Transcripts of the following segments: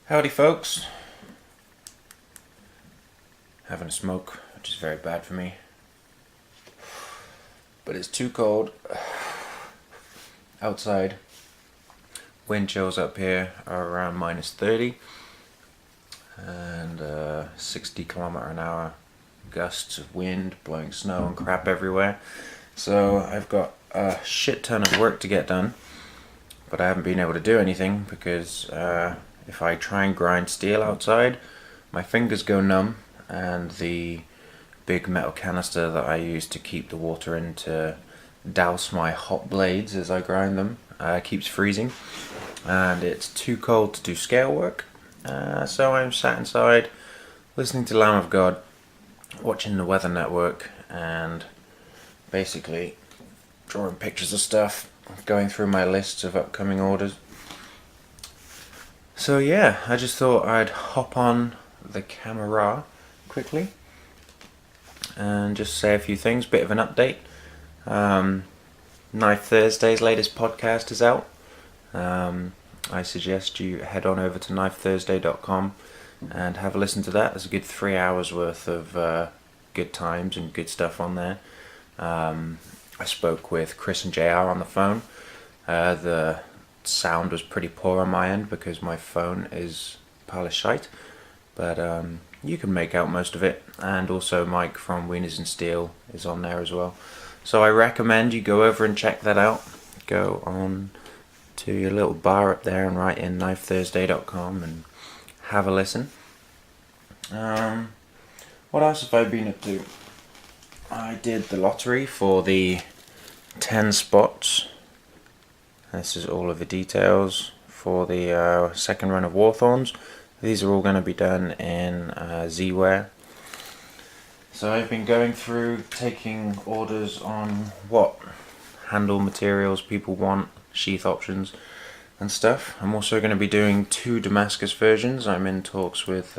Howdy folks. Having a smoke, which is very bad for me. But it's too cold outside. Wind chills up here are around -30 and 60km/h gusts of wind blowing snow and crap everywhere. So I've got a shit ton of work to get done, but I haven't been able to do anything because if I try and grind steel outside, my fingers go numb, and the big metal canister that I use to keep the water in to douse my hot blades as I grind them keeps freezing, and it's too cold to do scale work. So I'm sat inside listening to Lamb of God, watching the Weather Network, and basically drawing pictures of stuff, going through my lists of upcoming orders. So yeah, I just thought I'd hop on the camera quickly and just say a few things, bit of an update. Knife Thursday's latest podcast is out. I suggest you head on over to knifethursday.com and have a listen to that. There's a good 3 hours worth of good times and good stuff on there. I spoke with Chris and JR on the phone. The sound was pretty poor on my end because my phone is a pile of shite, but you can make out most of it, and also Mike from Wieners and Steel is on there as well. So I recommend you go over and check that out. Go on to your little bar up there and write in knifethursday.com and have a listen. What else have I been up to? I did the lottery for the 10 spots. This is all of the details for the second run of Warthorns. These are all going to be done in Z-Ware. So I've been going through taking orders on what handle materials people want, sheath options and stuff. I'm also going to be doing 2 Damascus versions. I'm in talks with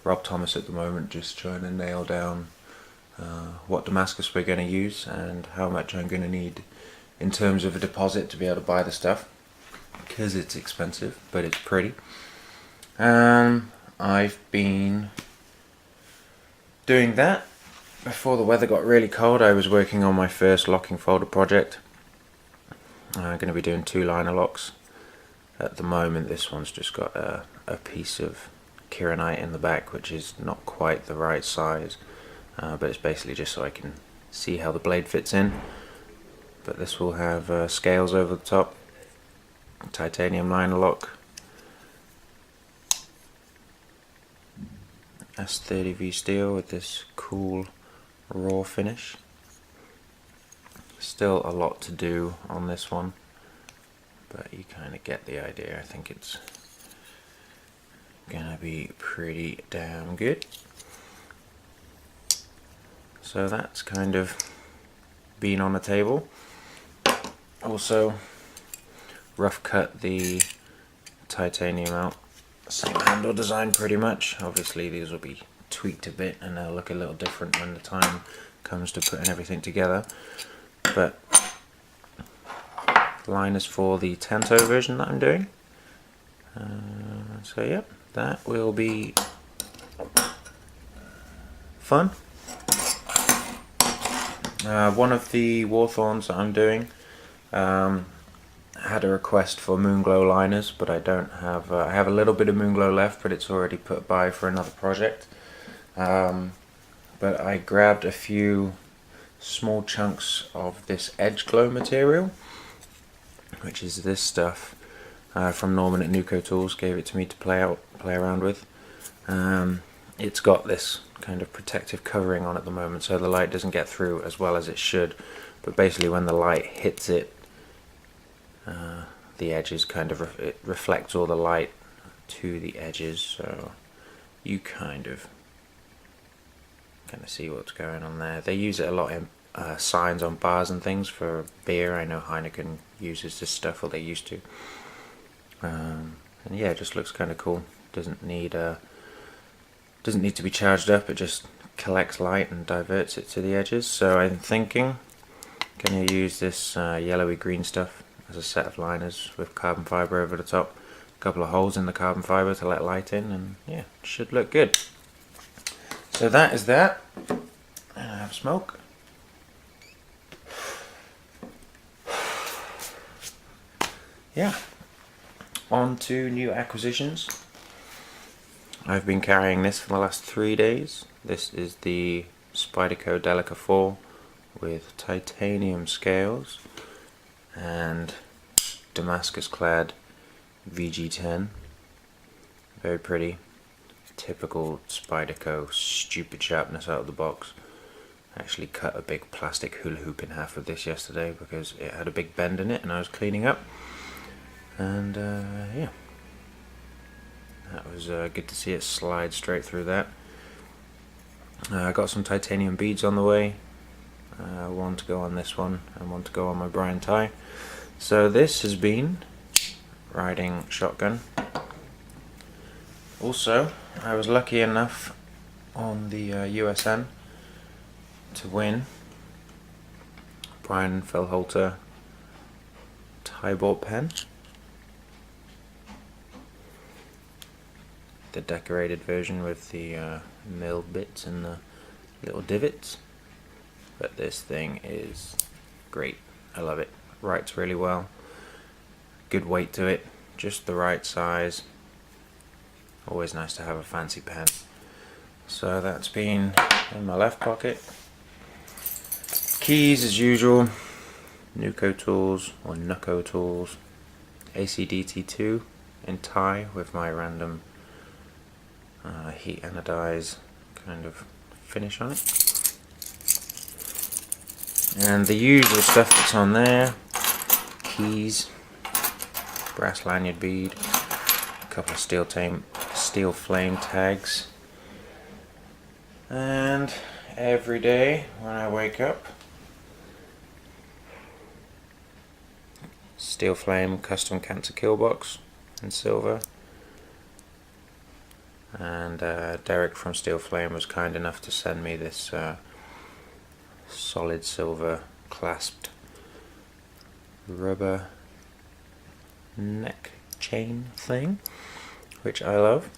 Rob Thomas at the moment, just trying to nail down what Damascus we're going to use and how much I'm going to need in terms of a deposit to be able to buy the stuff, because it's expensive but it's pretty. I've been doing that. Before the weather got really cold, I was working on my first locking folder project. I'm going to be doing 2 liner locks. At the moment this one's just got a piece of kieranite in the back, which is not quite the right size, but it's basically just so I can see how the blade fits in. But this will have scales over the top, titanium liner lock, S30V steel with this cool raw finish. Still a lot to do on this one, but you kind of get the idea. I think it's gonna be pretty damn good. So that's kind of been on the table. Also rough cut the titanium out, same handle design pretty much. Obviously these will be tweaked a bit and they'll look a little different when the time comes to putting everything together, but liners for the Tanto version that I'm doing. So yeah, that will be fun. One of the Warthorns that I'm doing had a request for Moonglow liners, but I don't have. I have a little bit of Moonglow left, but it's already put by for another project. But I grabbed a few small chunks of this edge glow material, which is this stuff from Norman at NukoTools. Gave it to me to play around with. It's got this kind of protective covering on at the moment, so the light doesn't get through as well as it should. But basically, when the light hits it, the edges kind of it reflects all the light to the edges, so you kind of see what's going on there. They use it a lot in signs on bars and things for beer. I know Heineken uses this stuff, or they used to. And yeah, it just looks kind of cool. Doesn't need to be charged up. It just collects light and diverts it to the edges. So I'm thinking going to use this yellowy green stuff as a set of liners with carbon fibre over the top. a couple of holes in the carbon fibre to let light in, and yeah, should look good. So that is that. And I have smoke. Yeah, on to new acquisitions. I've been carrying this for the last 3 days. This is the Spyderco Delica 4 with titanium scales and Damascus clad VG10. Very pretty. Typical Spyderco stupid sharpness out of the box. I actually cut a big plastic hula hoop in half with this yesterday because it had a big bend in it and I was cleaning up. And yeah, that was good to see it slide straight through that. I got some titanium beads on the way. One to go on this one and one to go on my Brian tie. So this has been riding shotgun. Also, I was lucky enough on the USN to win Brian Fellhoelter TiBolt pen. The decorated version with the milled bits and the little divots. But this thing is great. I love it. Writes really well. Good weight to it. Just the right size. Always nice to have a fancy pen. So that's been in my left pocket. Keys as usual. NukoTools or NukoTools. ACDT2 in tie with my random heat anodize kind of finish on it. And the usual stuff that's on there. Keys. Brass lanyard bead. A couple of steel flame tags. And every day when I wake up, steel flame custom cancer kill box in silver. And Derek from Steel Flame was kind enough to send me this solid silver clasped rubber neck chain thing, which I love.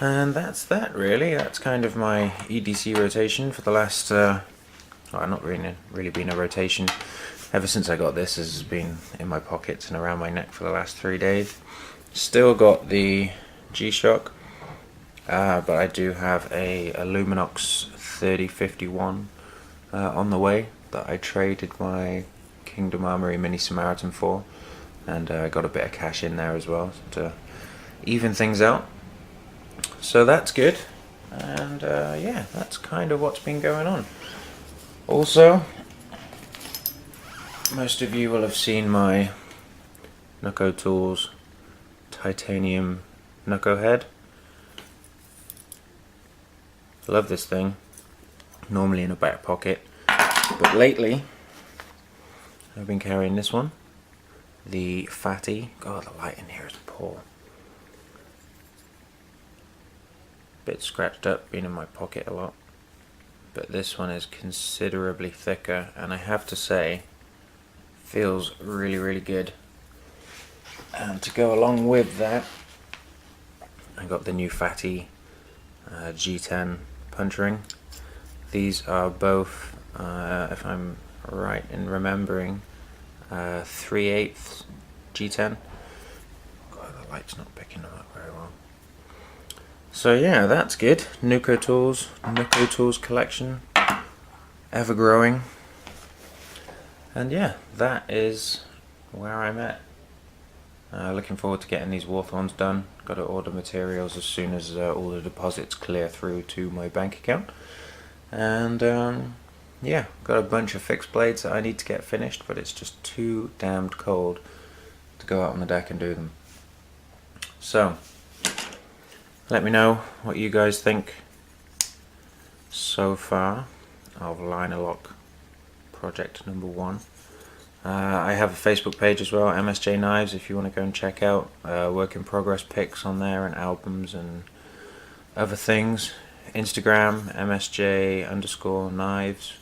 And that's that really. That's kind of my EDC rotation for the last not really been a rotation. Ever since I got this, has been in my pockets and around my neck for the last 3 days. Still got the G-Shock, but I do have a Luminox 3051 on the way that I traded my Kingdom Armory Mini Samaritan for, and I got a bit of cash in there as well to even things out. So that's good, and yeah, that's kind of what's been going on. Also, most of you will have seen my NukoTools titanium Nuko head. Love this thing. Normally in a back pocket, but lately I've been carrying this one, the Fatty. God, the light in here is poor. Bit scratched up, been in my pocket a lot. But this one is considerably thicker, and I have to say, feels really, really good. And to go along with that, I got the new Fatty G10 punch ring. These are both, if I'm right in remembering, 3/8 G10. God, the light's not picking them up very well. So yeah, that's good. NukoTools collection, ever growing. And yeah, that is where I'm at. Looking forward to getting these Warthorns done. Got to order materials as soon as all the deposits clear through to my bank account. And yeah, got a bunch of fixed blades that I need to get finished, but it's just too damned cold to go out on the deck and do them. So, let me know what you guys think so far of Liner Lock project number 1. I have a Facebook page as well, MSJ Knives, if you want to go and check out work in progress pics on there and albums and other things. Instagram, MSJ_knives.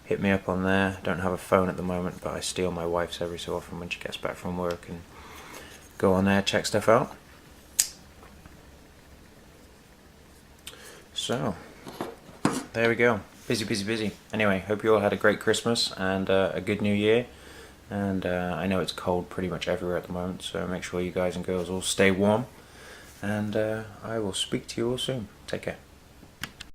Hit me up on there. Don't have a phone at the moment, but I steal my wife's every so often when she gets back from work and go on there, check stuff out. So there we go. Busy. Anyway, hope you all had a great Christmas and a good New Year. And I know it's cold pretty much everywhere at the moment, so make sure you guys and girls all stay warm. And I will speak to you all soon. Take care.